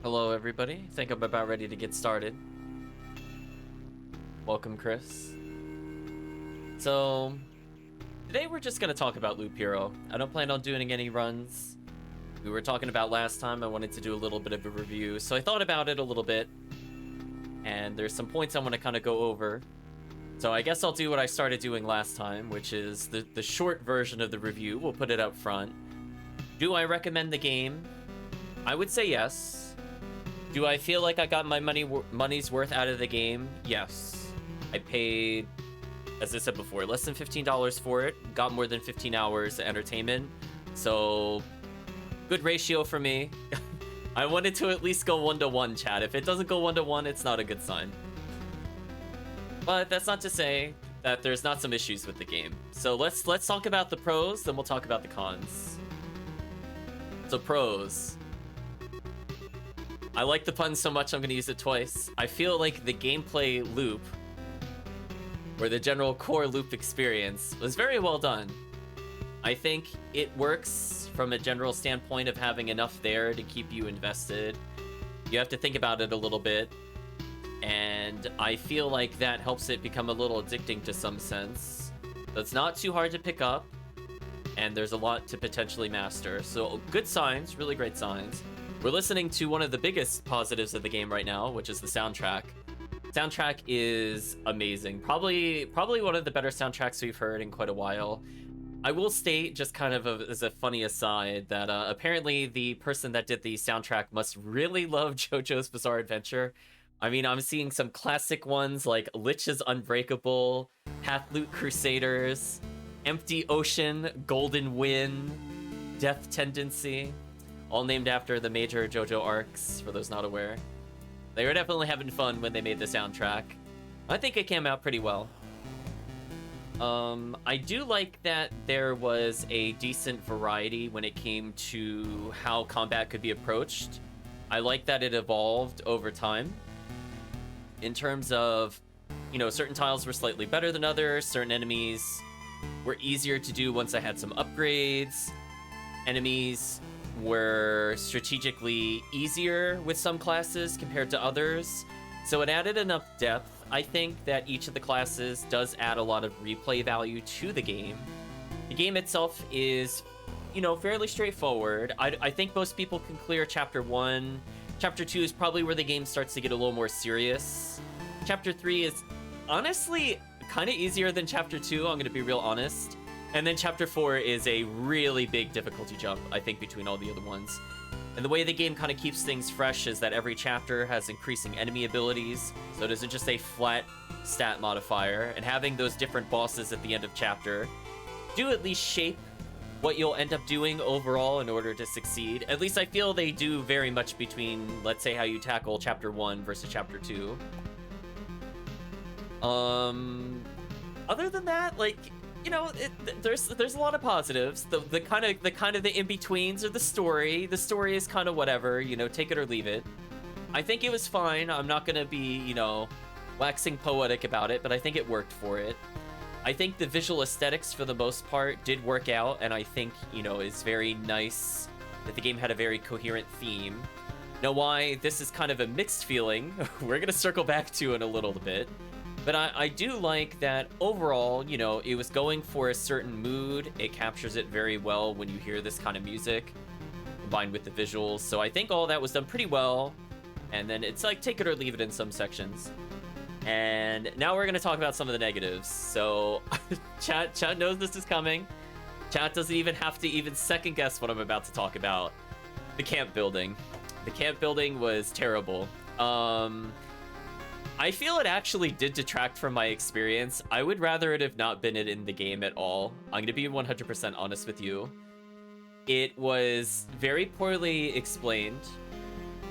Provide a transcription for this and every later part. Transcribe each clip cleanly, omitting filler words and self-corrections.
Hello, everybody. I think I'm about ready to get started. Welcome, Chris. So, today we're just going to talk about Loop Hero. I don't plan on doing any runs. We were talking about last time, I wanted to do a little bit of a review, so I thought about it a little bit. And there's some points I want to kind of go over. So I guess I'll do what I started doing last time, which is the short version of the review. We'll put it up front. Do I recommend the game? I would say yes. Do I feel like I got my money's worth out of the game? Yes. I paid, as I said before, less than $15 for it. Got more than 15 hours of entertainment. So, good ratio for me. I wanted to at least go 1-to-1, chat. If it doesn't go 1-to-1, it's not a good sign. But that's not to say that there's not some issues with the game. So let's talk about the pros, then we'll talk about the cons. So pros. I like the pun so much I'm gonna use it twice. I feel like the gameplay loop, or the general core loop experience, was very well done. I think it works from a general standpoint of having enough there to keep you invested. You have to think about it a little bit, and I feel like that helps it become a little addicting to some sense. So it's not too hard to pick up, and there's a lot to potentially master. So good signs, really great signs. We're listening to one of the biggest positives of the game right now, which is the soundtrack. Soundtrack is amazing. Probably one of the better soundtracks we've heard in quite a while. I will state, just kind of as a funny aside, that apparently the person that did the soundtrack must really love JoJo's Bizarre Adventure. I mean, I'm seeing some classic ones like Lich's Unbreakable, Pathloot Crusaders, Empty Ocean, Golden Wind, Death Tendency, all named after the major JoJo arcs, for those not aware. They were definitely having fun when they made the soundtrack. I think it came out pretty well. I do like that there was a decent variety when it came to how combat could be approached. I like that it evolved over time. In terms of, you know, certain tiles were slightly better than others, certain enemies were easier to do once I had some upgrades. Enemies were strategically easier with some classes compared to others. So it added enough depth. I think that each of the classes does add a lot of replay value to the game. The game itself is, you know, fairly straightforward. I think most people can clear Chapter 1. Chapter 2 is probably where the game starts to get a little more serious. Chapter 3 is honestly kind of easier than Chapter 2, I'm going to be real honest. And then Chapter 4 is a really big difficulty jump, I think, between all the other ones. And the way the game kind of keeps things fresh is that every chapter has increasing enemy abilities, so it isn't just a flat stat modifier, and having those different bosses at the end of chapter do at least shape what you'll end up doing overall in order to succeed. At least I feel they do very much between, let's say, how you tackle Chapter 1 versus Chapter 2. Other than that, like, you know, there's a lot of positives. The kind of the in-betweens are the story. The story is kind of whatever, you know, take it or leave it. I think it was fine. I'm not gonna be, you know, waxing poetic about it, but I think it worked for it. I think the visual aesthetics for the most part did work out, and I think, you know, it's very nice that the game had a very coherent theme. Now why this is kind of a mixed feeling, we're gonna circle back to in a little bit. But I do like that overall, you know, it was going for a certain mood. It captures it very well when you hear this kind of music combined with the visuals. So I think all that was done pretty well. And then it's like take it or leave it in some sections. And now we're going to talk about some of the negatives. So chat knows this is coming. Chat doesn't even have to even second guess what I'm about to talk about. The camp building. The camp building was terrible. I feel it actually did detract from my experience. I would rather it have not been in the game at all. I'm gonna be 100% honest with you. It was very poorly explained.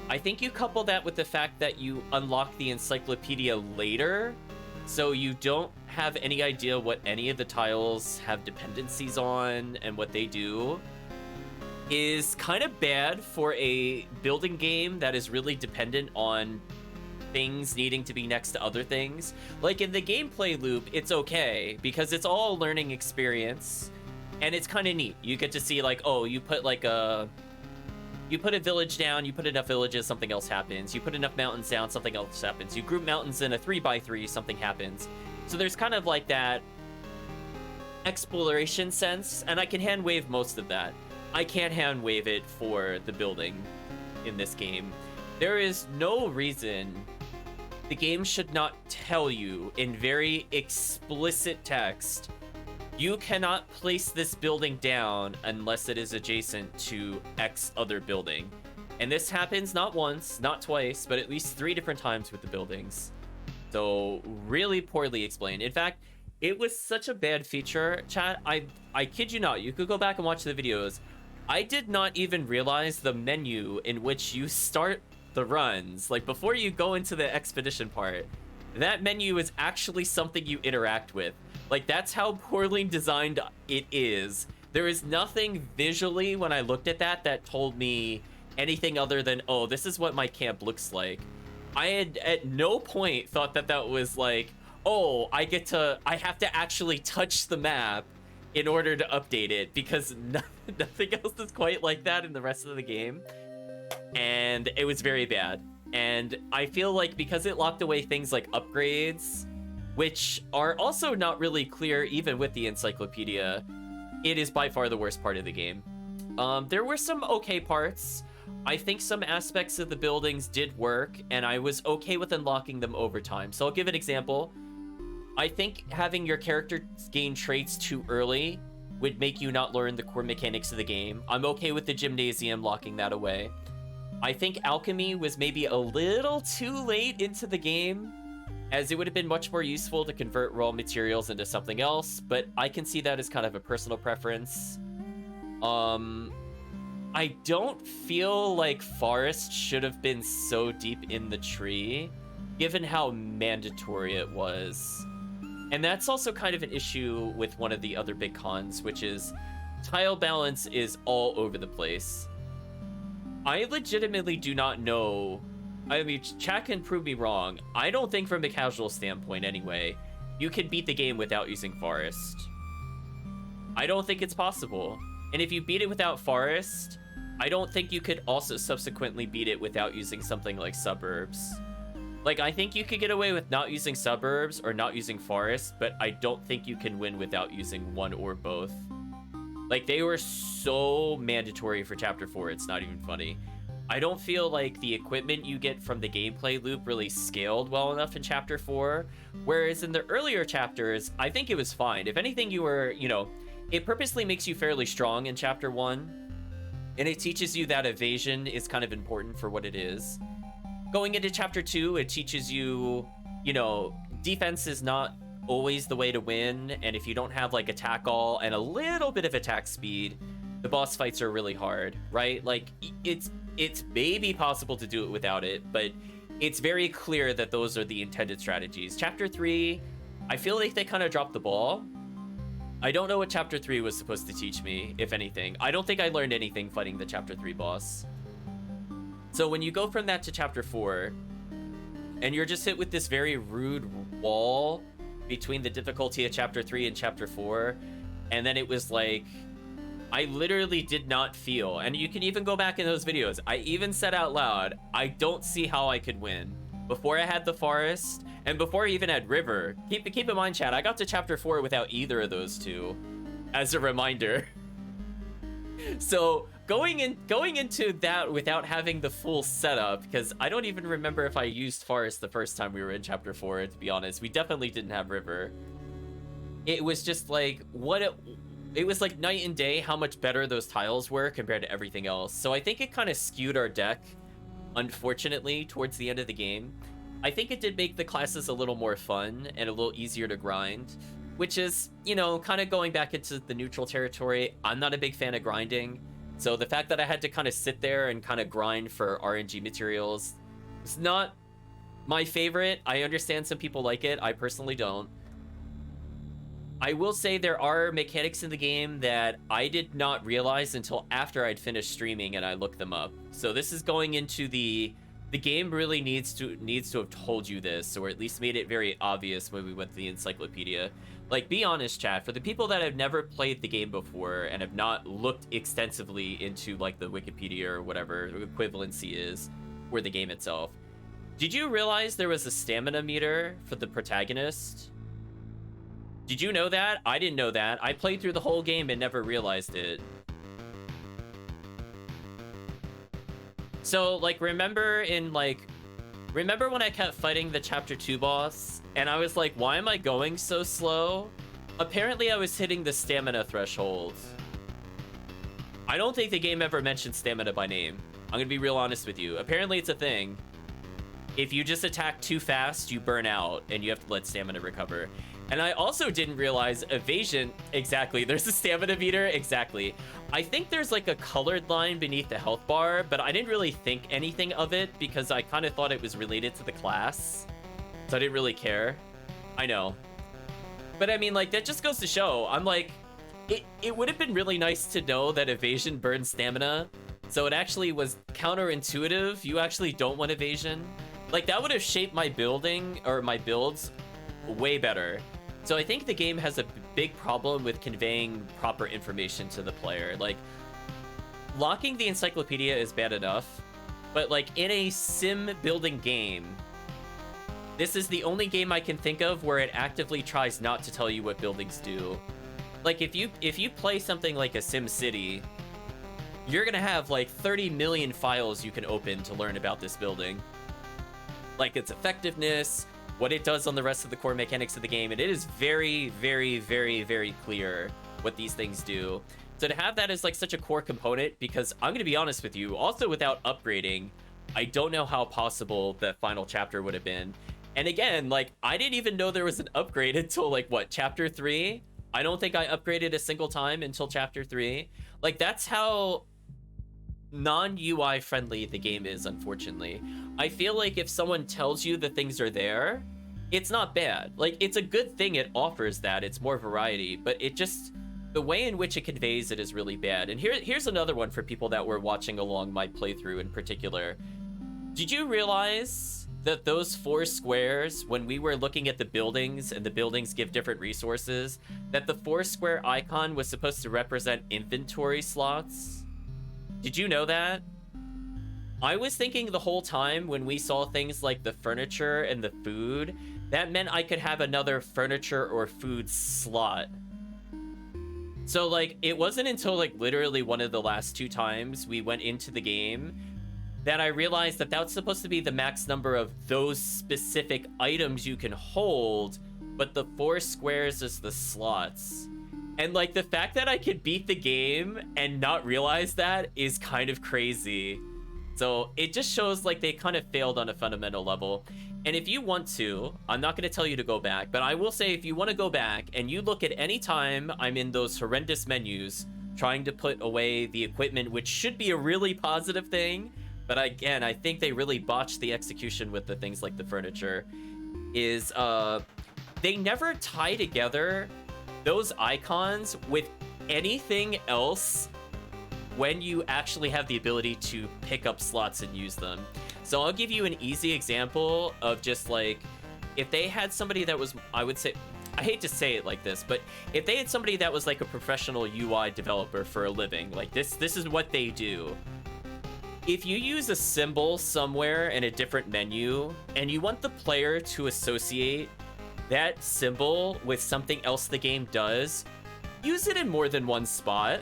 I think you couple that with the fact that you unlock the encyclopedia later, so you don't have any idea what any of the tiles have dependencies on and what they do, is kind of bad for a building game that is really dependent on things needing to be next to other things. Like in the gameplay loop, it's okay because it's all a learning experience and it's kind of neat. You get to see like, oh, you put like a You put a village down, you put enough villages, something else happens. You put enough mountains down, something else happens. You group mountains in a 3x3, something happens. So there's kind of like that exploration sense, and I can hand wave most of that. I can't hand wave it for the building in this game. There is no reason the game should not tell you in very explicit text, you cannot place this building down unless it is adjacent to X other building. And this happens not once, not twice, but at least 3 different times with the buildings. So really poorly explained. In fact, it was such a bad feature, chat. I kid you not, you could go back and watch the videos. I did not even realize the menu in which you start the runs, like before you go into the expedition part, that menu is actually something you interact with. Like, that's how poorly designed it is. There is nothing visually when I looked at that told me anything other than, oh, this is what my camp looks like. I had at no point thought that was like, oh, I have to actually touch the map in order to update it, because nothing else is quite like that in the rest of the game. And it was very bad. And I feel like because it locked away things like upgrades, which are also not really clear even with the encyclopedia, it is by far the worst part of the game. There were some okay parts. I think some aspects of the buildings did work, and I was okay with unlocking them over time. So I'll give an example. I think having your character gain traits too early would make you not learn the core mechanics of the game. I'm okay with the gymnasium locking that away. I think alchemy was maybe a little too late into the game, as it would have been much more useful to convert raw materials into something else, but I can see that as kind of a personal preference. I don't feel like Forest should have been so deep in the tree, given how mandatory it was. And that's also kind of an issue with one of the other big cons, which is tile balance is all over the place. I legitimately do not know. I mean, chat can prove me wrong. I don't think from a casual standpoint anyway, you can beat the game without using Forest. I don't think it's possible. And if you beat it without Forest, I don't think you could also subsequently beat it without using something like Suburbs. Like, I think you could get away with not using Suburbs or not using Forest, but I don't think you can win without using one or both. Like, they were so mandatory for Chapter 4, it's not even funny. I don't feel like the equipment you get from the gameplay loop really scaled well enough in Chapter 4, whereas in the earlier chapters, I think it was fine. If anything, you were, it purposely makes you fairly strong in Chapter 1, and it teaches you that evasion is kind of important for what it is. Going into Chapter 2, it teaches you, defense is not always the way to win, and if you don't have like attack all and a little bit of attack speed, the boss fights are really hard, right? Like, it's maybe possible to do it without it, but it's very clear that those are the intended strategies. Chapter 3, I feel like they kind of dropped the ball. I don't know what Chapter 3 was supposed to teach me, if anything. I don't think I learned anything fighting the Chapter 3 boss. So when you go from that to Chapter 4, and you're just hit with this very rude wall between the difficulty of Chapter 3 and Chapter 4, and then it was like, I literally did not feel, and you can even go back in those videos, I even said out loud, I don't see how I could win. Before I had the Forest, and before I even had River. Keep in mind, chat, I got to Chapter 4 without either of those two, as a reminder. So going into that without having the full setup, because I don't even remember if I used Forest the first time we were in Chapter 4, to be honest. We definitely didn't have River. It was just like, it was like night and day how much better those tiles were compared to everything else. So I think it kind of skewed our deck, unfortunately, towards the end of the game. I think it did make the classes a little more fun and a little easier to grind, which is, kind of going back into the neutral territory. I'm not a big fan of grinding. So the fact that I had to kind of sit there and kind of grind for RNG materials is not my favorite. I understand some people like it. I personally don't. I will say there are mechanics in the game that I did not realize until after I'd finished streaming and I looked them up. So this is going into the the game really needs to have told you this, or at least made it very obvious when we went to the encyclopedia. Like, be honest, chat, for the people that have never played the game before and have not looked extensively into like the Wikipedia or whatever the equivalency is for the game itself, did you realize there was a stamina meter for the protagonist? Did you know that? I didn't know that. I played through the whole game and never realized it. So, like, remember when I kept fighting the Chapter 2 boss, and I was like, why am I going so slow? Apparently, I was hitting the stamina threshold. I don't think the game ever mentioned stamina by name. I'm gonna be real honest with you. Apparently, it's a thing. If you just attack too fast, you burn out, and you have to let stamina recover. And I also didn't realize evasion, exactly, there's a stamina meter, exactly. I think there's like a colored line beneath the health bar, but I didn't really think anything of it because I kind of thought it was related to the class. So I didn't really care. I know. But I mean, like, that just goes to show, I'm like, it would have been really nice to know that evasion burns stamina. So it actually was counterintuitive. You actually don't want evasion. Like, that would have shaped my building, or my builds, way better. So I think the game has a big problem with conveying proper information to the player. Like, locking the encyclopedia is bad enough, but like in a sim building game, this is the only game I can think of where it actively tries not to tell you what buildings do. Like, if you play something like a Sim City, you're gonna have like 30 million files you can open to learn about this building. Like its effectiveness, what it does on the rest of the core mechanics of the game, and it is very, very, very, very clear what these things do. So to have that as like such a core component, because I'm gonna be honest with you, also without upgrading, I don't know how possible that final chapter would have been. And again, like, I didn't even know there was an upgrade until like, what, chapter 3? I don't think I upgraded a single time until chapter 3. Like, that's how non-UI friendly the game is, unfortunately. I feel like if someone tells you that things are there, it's not bad. Like, it's a good thing it offers that. It's more variety, but it just, the way in which it conveys it is really bad. And here's another one for people that were watching along my playthrough in particular. Did you realize that those 4 squares, when we were looking at the buildings and the buildings give different resources, that the 4 square icon was supposed to represent inventory slots? Did you know that? I was thinking the whole time when we saw things like the furniture and the food, that meant I could have another furniture or food slot. So like, it wasn't until like literally one of the last 2 times we went into the game that I realized that that's supposed to be the max number of those specific items you can hold, but the 4 squares is the slots. And like, the fact that I could beat the game and not realize that is kind of crazy. So it just shows like they kind of failed on a fundamental level. And if you want to, I'm not going to tell you to go back, but I will say if you want to go back and you look at any time I'm in those horrendous menus trying to put away the equipment, which should be a really positive thing, but again, I think they really botched the execution with the things like the furniture, is they never tie together those icons with anything else when you actually have the ability to pick up slots and use them. So I'll give you an easy example of just like, if they had somebody that was, I would say, I hate to say it like this, but if they had somebody that was like a professional UI developer for a living, like this is what they do. If you use a symbol somewhere in a different menu and you want the player to associate that symbol with something else the game does, use it in more than one spot.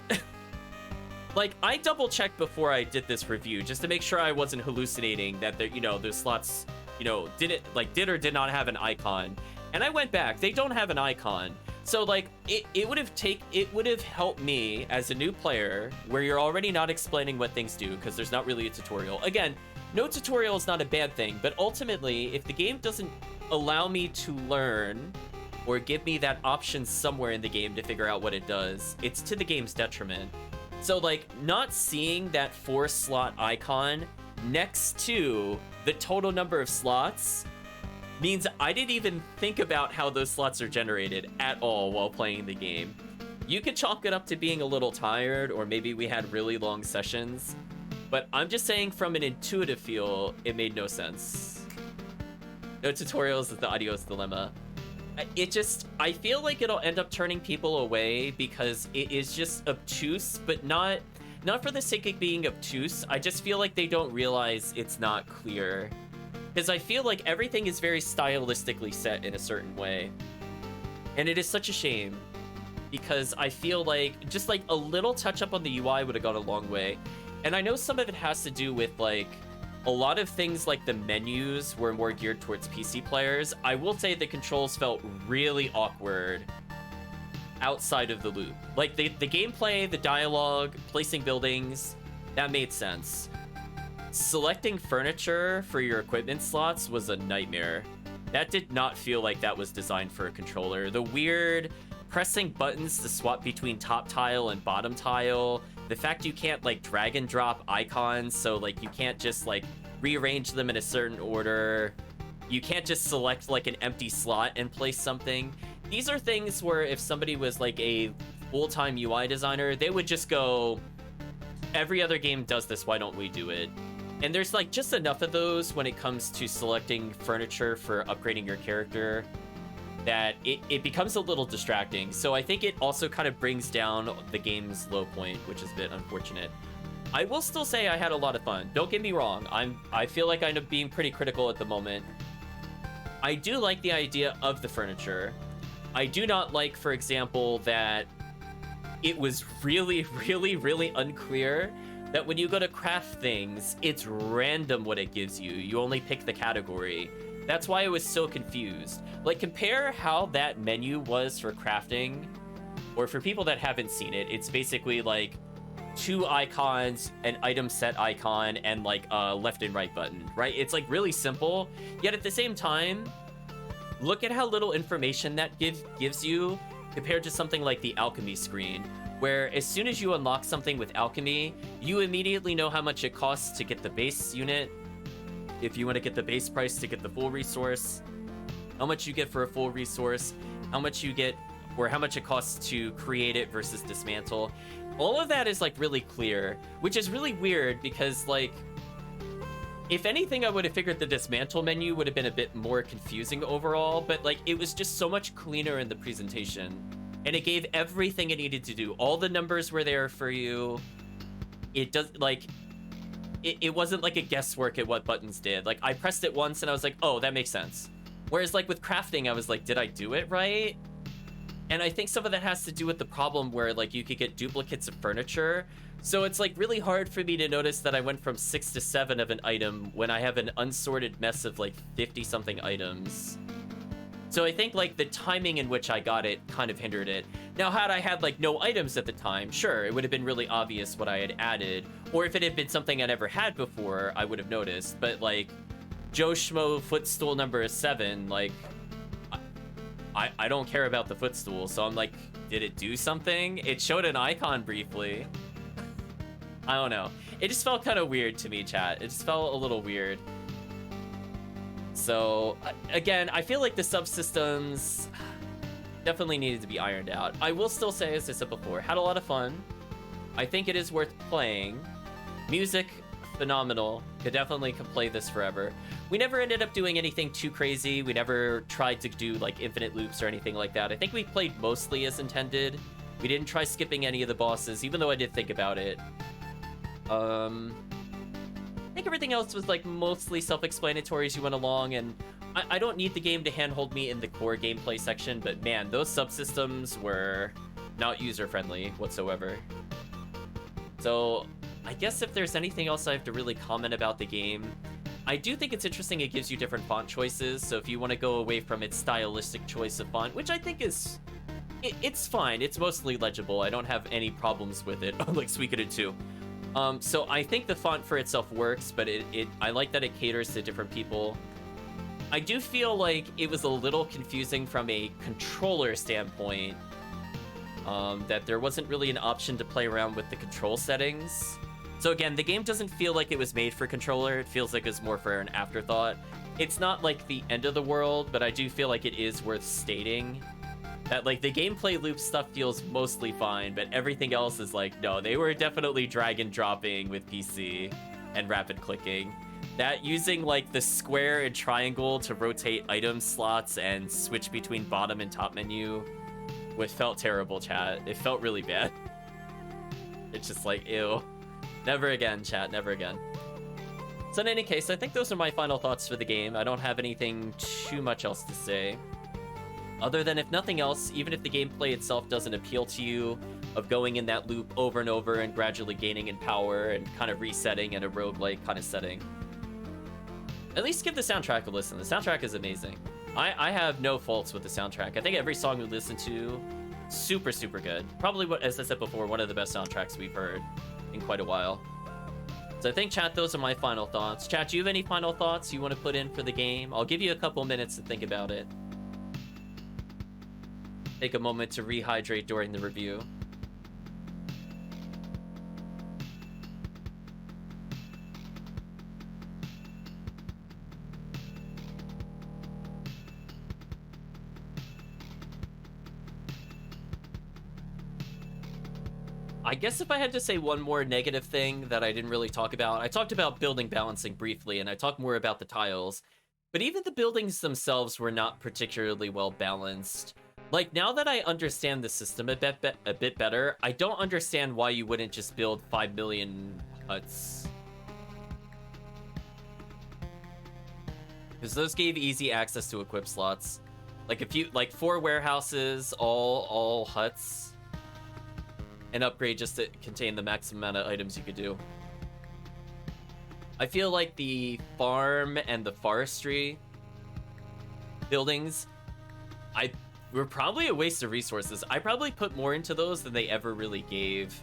Like, I double checked before I did this review just to make sure I wasn't hallucinating that there, you know, those slots, you know, did or did not have an icon. And I went back, they don't have an icon. So like, it would have helped me as a new player where you're already not explaining what things do because there's not really a tutorial. Again, no tutorial is not a bad thing, but ultimately, if the game doesn't allow me to learn or give me that option somewhere in the game to figure out what it does, it's to the game's detriment. So like, not seeing that 4 slot icon next to the total number of slots means I didn't even think about how those slots are generated at all while playing the game. You could chalk it up to being a little tired, or maybe we had really long sessions, But I'm just saying from an intuitive feel, it made no sense. No tutorials is the audio's dilemma. I feel like it'll end up turning people away because it is just obtuse, but not for the sake of being obtuse. I just feel like they don't realize it's not clear. Because I feel like everything is very stylistically set in a certain way. And it is such a shame. Because I feel like just like a little touch up on the UI would have gone a long way. And I know some of it has to do with like a lot of things like the menus were more geared towards PC players. I will say the controls felt really awkward outside of the loop. Like the gameplay, the dialogue, placing buildings, that made sense. Selecting furniture for your equipment slots was a nightmare. That did not feel like that was designed for a controller. The weird pressing buttons to swap between top tile and bottom tile, the fact you can't like drag and drop icons, so like you can't just like rearrange them in a certain order. You can't just select like an empty slot and place something. These are things where if somebody was like a full-time UI designer, they would just go, every other game does this, why don't we do it? And there's like just enough of those when it comes to selecting furniture for upgrading your character that it becomes a little distracting. So I think it also kind of brings down the game's low point, which is a bit unfortunate. I will still say I had a lot of fun. Don't get me wrong. I feel like I'm being pretty critical at the moment. I do like the idea of the furniture. I do not like, for example, that it was really, really, really unclear that when you go to craft things, it's random what it gives you. You only pick the category. That's why I was so confused. Like, compare how that menu was for crafting, or for people that haven't seen it, it's basically like 2 icons, an item set icon, and like a left and right button, right? It's like really simple, yet at the same time, look at how little information that gives you compared to something like the alchemy screen, where as soon as you unlock something with alchemy, you immediately know how much it costs to get the base unit, if you want to get the base price to get the full resource, how much you get for a full resource, how much you get, or how much it costs to create it versus dismantle. All of that is like really clear, which is really weird because like, if anything, I would have figured the dismantle menu would have been a bit more confusing overall, but like it was just so much cleaner in the presentation, and it gave everything it needed to do. All the numbers were there for you. It does like, it wasn't like a guesswork at what buttons did. Like I pressed it once and I was like, oh, that makes sense. Whereas like with crafting, I was like, did I do it right? And I think some of that has to do with the problem where like you could get duplicates of furniture. So it's like really hard for me to notice that I went from 6 to 7 of an item when I have an unsorted mess of like 50 something items. So I think like the timing in which I got it kind of hindered it. Now, had I had like no items at the time, sure, it would have been really obvious what I had added. Or if it had been something I never had before, I would have noticed. But like Joe Schmo footstool number 7, like I don't care about the footstool. So I'm like, did it do something? It showed an icon briefly. I don't know. It just felt kind of weird to me, chat. It just felt a little weird. So, again, I feel like the subsystems definitely needed to be ironed out. I will still say, as I said before, had a lot of fun. I think it is worth playing. Music, phenomenal. Could definitely play this forever. We never ended up doing anything too crazy. We never tried to do, like, infinite loops or anything like that. I think we played mostly as intended. We didn't try skipping any of the bosses, even though I did think about it. I think everything else was like mostly self-explanatory as you went along, and I don't need the game to handhold me in the core gameplay section, but man, those subsystems were not user-friendly whatsoever. So I guess if there's anything else I have to really comment about the game, I do think it's interesting it gives you different font choices, so if you want to go away from its stylistic choice of font, which I think is... It's fine, it's mostly legible, I don't have any problems with it, unlike Suikoden 2. So I think the font for itself works, but I like that it caters to different people. I do feel like it was a little confusing from a controller standpoint, that there wasn't really an option to play around with the control settings. So again, the game doesn't feel like it was made for controller, it feels like it's more for an afterthought. It's not like the end of the world, but I do feel like it is worth stating that like the gameplay loop stuff feels mostly fine, but everything else is like, no, they were definitely drag and dropping with PC. and rapid clicking. That using like the square and triangle to rotate item slots and switch between bottom and top menu, it felt terrible, chat. It felt really bad. It's just like, ew. Never again, chat, never again. So in any case, I think those are my final thoughts for the game. I don't have anything too much else to say. Other than, if nothing else, even if the gameplay itself doesn't appeal to you, of going in that loop over and over and gradually gaining in power and kind of resetting in a roguelike kind of setting, at least give the soundtrack a listen. The soundtrack is amazing. I have no faults with the soundtrack. I think every song we listen to, super, super good. Probably, what, as I said before, one of the best soundtracks we've heard in quite a while. So I think, chat, those are my final thoughts. Chat, do you have any final thoughts you want to put in for the game? I'll give you a couple minutes to think about it. Take a moment to rehydrate during the review. I guess if I had to say one more negative thing that I didn't really talk about, I talked about building balancing briefly, and I talked more about the tiles, but even the buildings themselves were not particularly well balanced. Like, now that I understand the system a bit better, I don't understand why you wouldn't just build 5 million huts. Because those gave easy access to equip slots. Like, if you, like, 4 warehouses, all huts. An upgrade just to contain the maximum amount of items you could do. I feel like the farm and the forestry buildings, were probably a waste of resources. I probably put more into those than they ever really gave.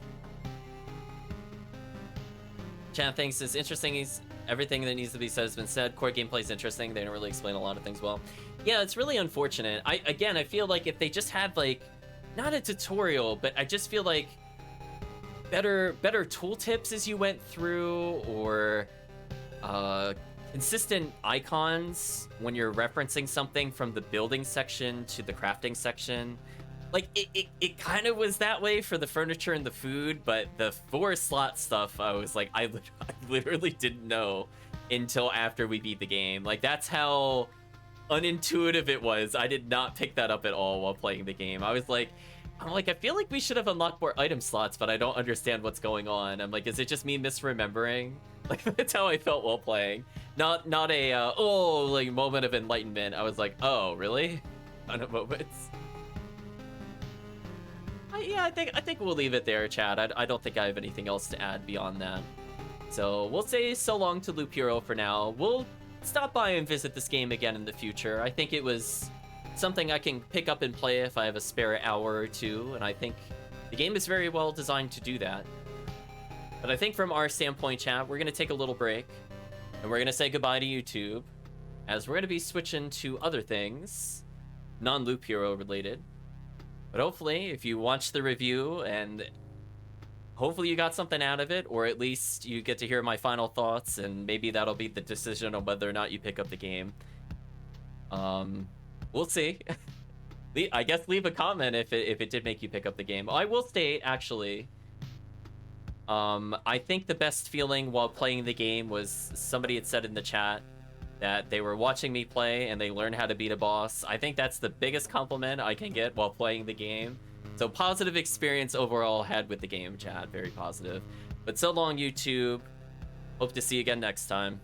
Chan thinks it's interesting. Everything that needs to be said has been said. Core gameplay is interesting. They don't really explain a lot of things well. Yeah, it's really unfortunate. I feel like if they just had, like, not a tutorial, but I just feel like better tooltips as you went through, or consistent icons when you're referencing something from the building section to the crafting section. Like, it kind of was that way for the furniture and the food, but the 4 slot stuff, I was like, I literally didn't know until after we beat the game. Like, that's how unintuitive it was. I did not pick that up at all while playing the game. I'm like, I feel like we should have unlocked more item slots, but I don't understand what's going on. I'm like, is it just me misremembering? Like, that's how I felt while playing. Not a, like, moment of enlightenment. I was like, oh, really? Kind of moments. Yeah, I think we'll leave it there, chat. I don't think I have anything else to add beyond that. So we'll say so long to Loop Hero for now. We'll stop by and visit this game again in the future. I think it was something I can pick up and play if I have a spare hour or two, and I think the game is very well designed to do that. But I think from our standpoint, chat, we're going to take a little break, and we're going to say goodbye to YouTube, as we're going to be switching to other things, non-Loop Hero related. But hopefully, if you watch the review, and hopefully you got something out of it, or at least you get to hear my final thoughts, and maybe that'll be the decision on whether or not you pick up the game. We'll see. I guess leave a comment if it did make you pick up the game. I will state, actually, I think the best feeling while playing the game was somebody had said in the chat that they were watching me play and they learned how to beat a boss. I think that's the biggest compliment I can get while playing the game. So positive experience overall had with the game, chat. Very positive. But so long, YouTube. Hope to see you again next time.